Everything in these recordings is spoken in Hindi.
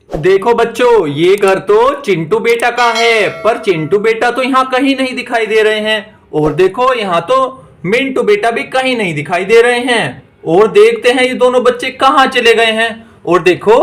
देखो बच्चों, ये घर तो चिंटू बेटा का है, पर चिंटू बेटा तो यहाँ कहीं नहीं दिखाई दे रहे हैं। और देखो यहाँ तो मिंटू बेटा भी कहीं नहीं दिखाई दे रहे हैं। और देखते हैं ये दोनों बच्चे कहाँ चले गए हैं। और देखो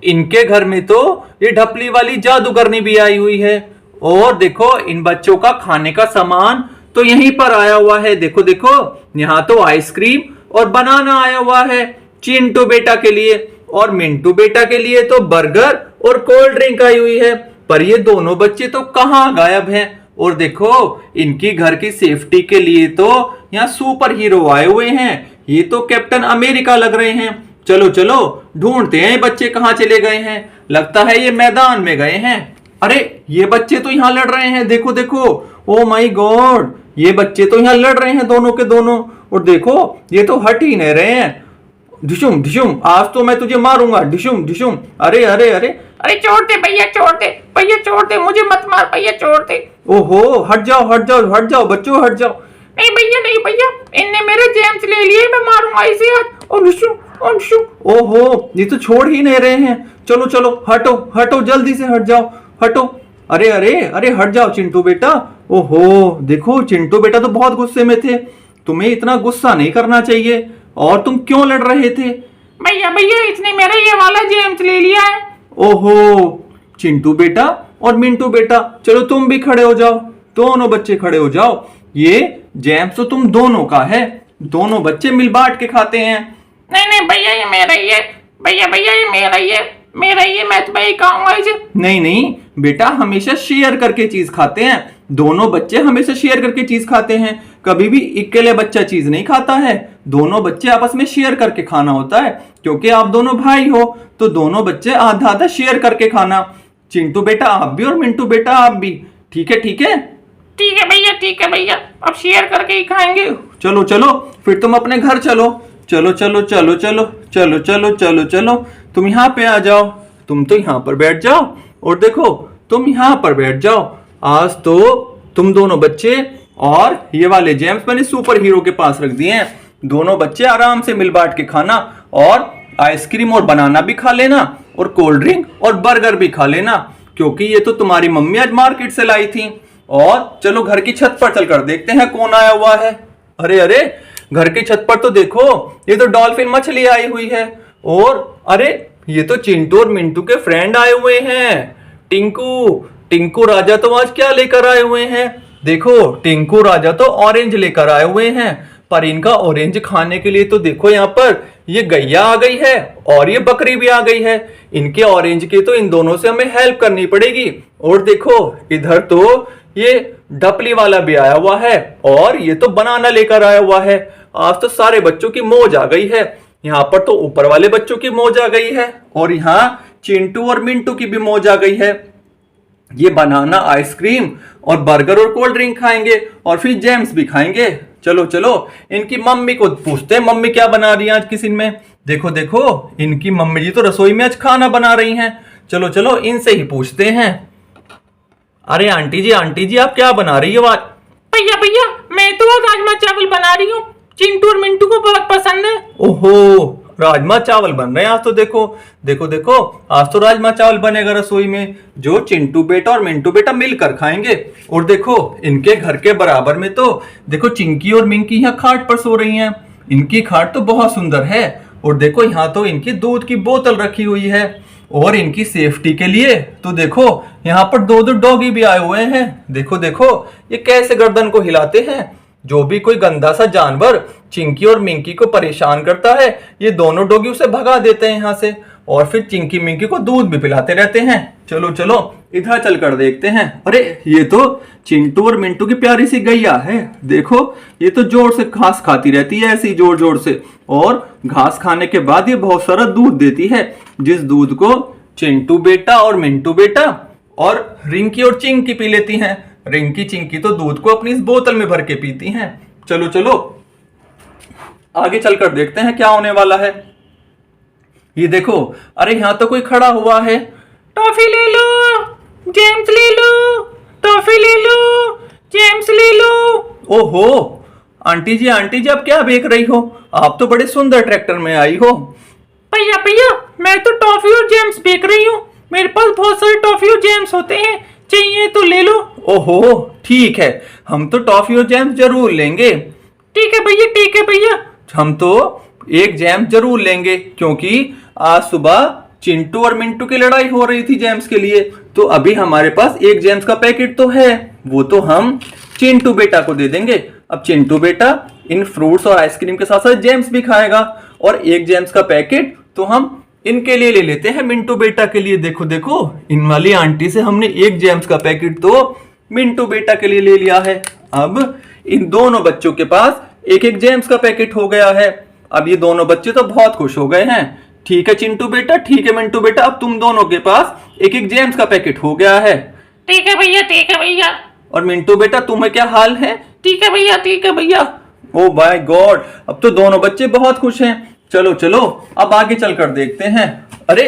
इनके घर में तो ये ढपली वाली जादूगरनी भी आई हुई है। और देखो इन बच्चों का खाने का सामान तो यहीं पर आया हुआ है। देखो देखो, यहाँ तो आइसक्रीम और बनाना आया हुआ है चिंटू बेटा के लिए, और मिंटू बेटा के लिए तो बर्गर और कोल्ड ड्रिंक आई हुई है। पर ये दोनों बच्चे तो कहाँ गायब हैं। और देखो इनकी घर की सेफ्टी के लिए तो यहाँ सुपर हीरो आए हुए हैं। ये तो कैप्टन अमेरिका लग रहे हैं। चलो चलो ढूंढते हैं ये बच्चे कहाँ चले गए हैं। लगता है ये मैदान में गए हैं। अरे ये बच्चे तो यहाँ लड़ रहे हैं, देखो देखो। ओ माय गॉड, ये बच्चे तो यहाँ लड़ रहे हैं दोनों के दोनों। और देखो ये तो हट ही नहीं रहे हैं। ढिशुम ढिशुम, आज तो मैं तुझे मारूंगा। ढिशुम ढिशुम, अरे अरे अरे, अरे छोड़ दे भैया, छोड़ दे भैया, छोड़ दे, मुझे मत मार भैया, छोड़ दे। ओहो, हट जाओ हट जाओ हट जाओ बच्चों, हट जाओ। नहीं भैया, नहीं भैया, इनने मेरे जेम्स ले लिए, मैं मारूंगा इसे आज। और ढिशुम, और ढिशुम। ओहो, ये तो छोड़ ही नहीं रहे हैं। चलो चलो हटो हटो, जल्दी से हट जाओ, हटो। अरे अरे अरे, हट जाओ चिंटू बेटा। ओहो देखो, चिंटू बेटा तो बहुत गुस्से में थे। तुम्हें इतना गुस्सा नहीं करना चाहिए। और तुम क्यों लड़ रहे थे? भैया भैया, इसने मेरा ये वाला जेम्स ले लिया है। ओहो, चिंटू बेटा और मिंटू बेटा, चलो तुम भी खड़े हो जाओ। दोनों बच्चे खड़े हो जाओ। ये जेम्स तो तुम दोनों का है। दोनों बच्चे मिल बांट के खाते हैं। नहीं नहीं भैया, ये मेरा ही है। भैया भैया, ये मेरा ही है, मेरा ही है, मैं तो भाई खाऊंगा इसे। नहीं नहीं बेटा, हमेशा शेयर करके चीज खाते हैं। दोनों बच्चे हमेशा शेयर करके चीज खाते हैं। कभी भी अकेले बच्चा चीज नहीं खाता है। दोनों बच्चे आपस में शेयर करके खाना होता है। क्योंकि आप दोनों भाई हो तो दोनों बच्चे आधा आधा शेयर करके खाना। चिंटू बेटा आप भी और मिंटू बेटा आप भी। ठीक है ठीक है। ठीक है भैया, ठीक है भैया, अब शेयर करके ही खाएंगे। चलो चलो फिर तुम अपने घर चलो। चलो चलो चलो चलो चलो चलो चलो चलो, तुम यहाँ पे आ जाओ। तुम तो यहाँ पर बैठ जाओ। और देखो तुम यहाँ पर बैठ जाओ। आज तो तुम दोनों बच्चे और ये वाले जेम्स मैंने सुपर हीरो के पास रख दिए हैं। दोनों बच्चे आराम से मिल बांट के खाना, और आइसक्रीम और बनाना भी खा लेना, और कोल्ड ड्रिंक और बर्गर भी खा लेना, क्योंकि ये तो तुम्हारी मम्मी आज मार्केट से लाई थी। और चलो घर की छत पर चलकर देखते हैं कौन आया हुआ है। अरे अरे, घर की छत पर तो देखो, ये तो डॉल्फिन मछली आई हुई है। और अरे ये तो चिंटू और मिंटू के फ्रेंड आए हुए हैं। टिंकू टिंकू राजा तो आज क्या लेकर आए हुए हैं? देखो टिंकू राजा तो ऑरेंज लेकर आए हुए हैं। पर इनका ऑरेंज खाने के लिए तो देखो यहाँ पर ये गैया आ गई है और ये बकरी भी आ गई है। इनके ऑरेंज के तो इन दोनों से हमें हेल्प करनी पड़ेगी। और देखो इधर तो ये ढपली वाला भी आया हुआ है, और ये तो बनाना लेकर आया हुआ है। आज तो सारे बच्चों की मौज आ गई है। यहाँ पर तो ऊपर वाले बच्चों की मौज आ गई है, और यहाँ चिंटू और मिंटू की भी मौज आ गई है। ये बनाना आइसक्रीम और बर्गर और कोल्ड ड्रिंक खाएंगे, और फिर जेम्स भी खाएंगे। चलो चलो इनकी मम्मी को पूछते हैं, मम्मी क्या बना रही है आज किचन में। देखो देखो, इनकी मम्मी जी तो रसोई में आज खाना बना रही हैं। चलो चलो इनसे ही पूछते हैं। अरे आंटी जी आप क्या बना रही हो आज? भैया भैया, मैं तो आज राजमा चावल बना रही हूँ। चिंटू और मिंटू को बहुत पसंद है। ओहो, राजमा चावल बन रहे हैं आज तो। देखो देखो देखो, आज तो राजमा चावल बनेगा रसोई में, जो चिंटू बेटा और मिंटू बेटा मिलकर खाएंगे। और देखो इनके घर के बराबर में तो देखो चिंकी और मिंकी यहाँ खाट पर सो रही हैं। इनकी खाट तो बहुत सुंदर है। और देखो यहाँ तो इनकी दूध की बोतल रखी हुई है। और इनकी सेफ्टी के लिए तो देखो यहाँ पर दो दो डॉगी भी आए हुए हैं। देखो देखो ये कैसे गर्दन को हिलाते हैं। जो भी कोई गंदा सा जानवर चिंकी और मिंकी को परेशान करता है, ये दोनों डॉगी उसे भगा देते हैं यहाँ से, और फिर चिंकी मिंकी को दूध भी पिलाते रहते हैं। चलो चलो इधर चलकर देखते हैं। अरे ये तो चिंटू और मिंटू की प्यारी सी गैया है। देखो ये तो जोर से घास खाती रहती है, ऐसी जोर जोर से, और घास खाने के बाद ये बहुत सारा दूध देती है, जिस दूध को चिंटू बेटा और मिंटू बेटा और रिंकी और चिंकी पी लेती हैं। रिंकी चिंकी तो दूध को अपनी इस बोतल में भर के पीती हैं। चलो चलो आगे चलकर देखते हैं क्या होने वाला है। ये देखो, अरे यहाँ तो कोई खड़ा हुआ है। टॉफी ले लो, जेम्स ले लो, टॉफी ले लो, जेम्स ले लो। ओहो, आंटी जी आप क्या बेच रही हो? आप तो बड़े सुंदर ट्रैक्टर में आई हो। भैया भैया, मैं तो टॉफी और जेम्स बेच रही हूँ। जेम्स होते हैं, चाहिए तो ले लो। ओहो ठीक है, हम तो टॉफी और जैम जरूर लेंगे। ठीक है भैया, ठीक है भैया। हम तो एक जैम जरूर लेंगे, क्योंकि आज सुबह चिंटू और मिंटू की लड़ाई हो रही थी जैम्स के लिए, तो अभी हमारे पास एक जैम्स का पैकेट तो है, वो तो हम चिंटू बेटा को दे देंगे। अब चिंटू बेटा इन फ्रूट्स और आइसक्रीम के साथ साथ जैम्स भी खाएगा, और एक जैम्स का पैकेट तो हम इनके लिए ले लेते हैं, मिंटू बेटा के लिए। देखो देखो, इन वाली आंटी से हमने एक जैम्स का पैकेट तो मिंटू बेटा के लिए ले लिया है। अब इन दोनों बच्चों के पास एक एक जेम्स का पैकेट हो गया है। अब ये दोनों बच्चे तो बहुत खुश हो गए हैं। ठीक है चिंटू बेटा, ठीक है मिंटू बेटा, अब तुम दोनों के पास एक एक जेम्स का पैकेट हो गया है। ठीक है भैया, ठीक है भैया। और मिंटू बेटा तुम्हें क्या हाल है? ठीक है भैया, ठीक है भैया। ओ माय गॉड, अब तो दोनों बच्चे बहुत खुश हैं। चलो चलो अब आगे चलकर देखते हैं। अरे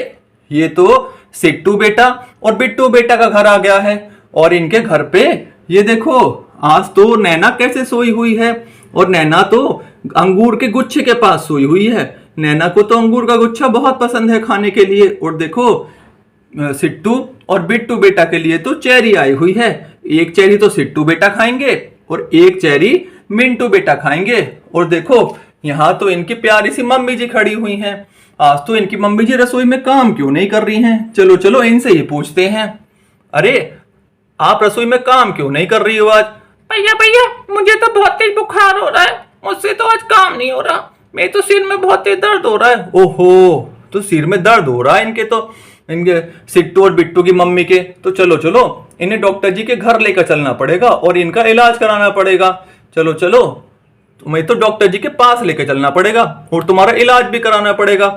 ये तो सिट्टू बेटा और बिट्टू बेटा का घर आ गया है, और इनके घर पे ये देखो, आज तो नैना कैसे सोई हुई है, और नैना तो अंगूर के गुच्छे के पास सोई हुई है। नैना को तो अंगूर का गुच्छा बहुत पसंद है खाने के लिए, और देखो सिट्टू और बिट्टू बेटा के लिए तो चेरी आई हुई है। एक चेरी तो सिट्टू बेटा खाएंगे और एक चेरी मिंटू बेटा खाएंगे। और देखो यहाँ तो इनकी प्यारी सी मम्मी जी खड़ी हुई हैं। आज तो इनकी मम्मी जी रसोई में काम क्यों नहीं कर रही हैं? चलो चलो इनसे ही पूछते हैं। अरे आप रसोई में काम क्यों नहीं कर रही हो आज? भैया भैया, मुझे तो बहुत तेज बुखार हो रहा है, मुझसे तो आज काम नहीं हो रहा। मेरे तो सिर में बहुत तेज दर्द हो रहा है। ओहो, तो सिर में दर्द हो रहा है इनके, तो इनके सिट्टू और बिट्टू की मम्मी के। तो चलो चलो इन्हें डॉक्टर जी के घर लेकर चलना पड़ेगा और इनका इलाज कराना पड़ेगा। चलो चलो, तुम्हें तो डॉक्टर जी के पास लेकर चलना पड़ेगा और तुम्हारा इलाज भी कराना पड़ेगा।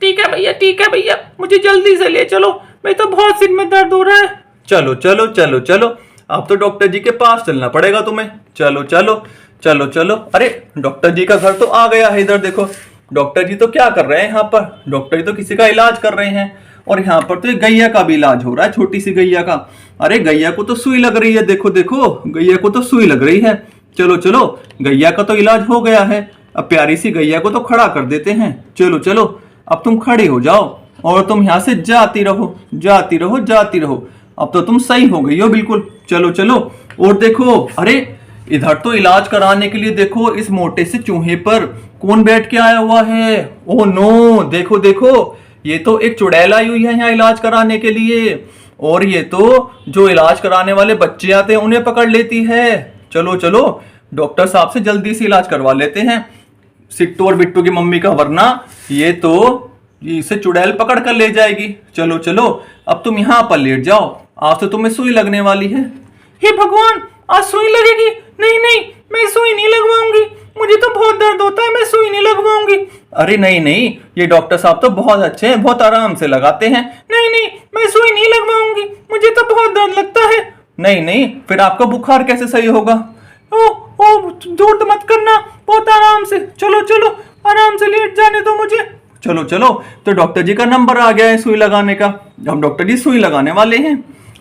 ठीक है भैया, ठीक है भैया, मुझे जल्दी से ले चलो, मेरे तो बहुत सिर में दर्द हो रहा है। चलो चलो चलो चलो, अब तो डॉक्टर जी के पास चलना पड़ेगा तुम्हें। चलो चलो चलो चलो। अरे डॉक्टर जी का घर तो आ गया है। इधर देखो, डॉक्टर जी तो क्या कर रहे हैं यहाँ पर? डॉक्टर जी तो किसी का इलाज कर रहे हैं, और यहाँ पर तो एक गैया का भी इलाज हो रहा है, छोटी सी गैया का। अरे गैया को तो सुई लग रही है, देखो देखो, गैया को तो सुई लग रही है। चलो चलो, गैया का तो इलाज हो गया है, अब प्यारी सी गैया को तो खड़ा कर देते हैं। चलो चलो, अब तुम खड़ी हो जाओ और तुम यहाँ से जाती रहो, जाती रहो, जाती रहो। अब तो तुम सही हो गई हो बिल्कुल। चलो चलो, और देखो, अरे इधर तो इलाज कराने के लिए देखो, इस मोटे से चूहे पर कौन बैठ के आया हुआ है? ओह नो, देखो देखो, ये तो एक चुड़ैल आई हुई है यहाँ इलाज कराने के लिए, और ये तो जो इलाज कराने वाले बच्चे आते हैं उन्हें पकड़ लेती है। चलो चलो, डॉक्टर साहब से जल्दी से इलाज करवा लेते हैं सिट्टू और बिट्टू की मम्मी का, वरना ये तो इसे चुड़ैल पकड़ कर ले जाएगी। चलो चलो, अब तुम यहाँ पर लेट जाओ, आज तो तुम्हें सुई लगने वाली है। हे भगवान, आज सुई लगेगी? नहीं नहीं, मैं सुई नहीं लगवाऊंगी, मुझे तो बहुत दर्द होता है, मैं सुई नहीं लगवाऊंगी। अरे नहीं नहीं, ये डॉक्टर साहब तो बहुत अच्छे हैं, बहुत आराम से लगाते हैं। नहीं नहीं, मैं सुई नहीं लगवाऊंगी, मुझे तो बहुत दर्द लगता है। नहीं नहीं, फिर आपका बुखार कैसे सही होगा? ओ ओ, जोर मत करना, बहुत आराम से। चलो चलो, आराम से लेट जाने दो मुझे। चलो चलो, तो डॉक्टर जी का नंबर आ गया है सुई लगाने का, हम डॉक्टर जी सुई लगाने वाले हैं।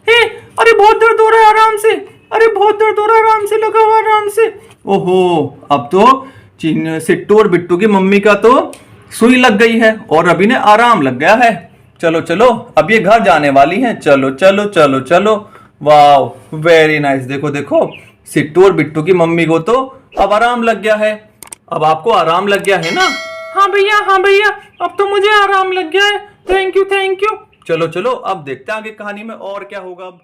हे, अरे बहुत दर्द हो रहा है, आराम से। अरे बहुत दर्द हो रहा है, आराम से लगाओ, आराम से। ओहो, अब तो सिट्टू और बिट्टू की मम्मी का तो सुई लग गई है और अभी ने आराम लग गया है। चलो चलो, अब ये घर जाने वाली हैं। चलो चलो चलो चलो, वाह वेरी नाइस। देखो देखो, सिट्टू और बिट्टू की मम्मी को तो अब आराम लग गया है। अब आपको आराम लग गया है ना? हाँ भैया, हाँ भैया, अब तो मुझे आराम लग गया है। Thank you, thank you. चलो चलो, अब देखते हैं आगे कहानी में और क्या होगा। अब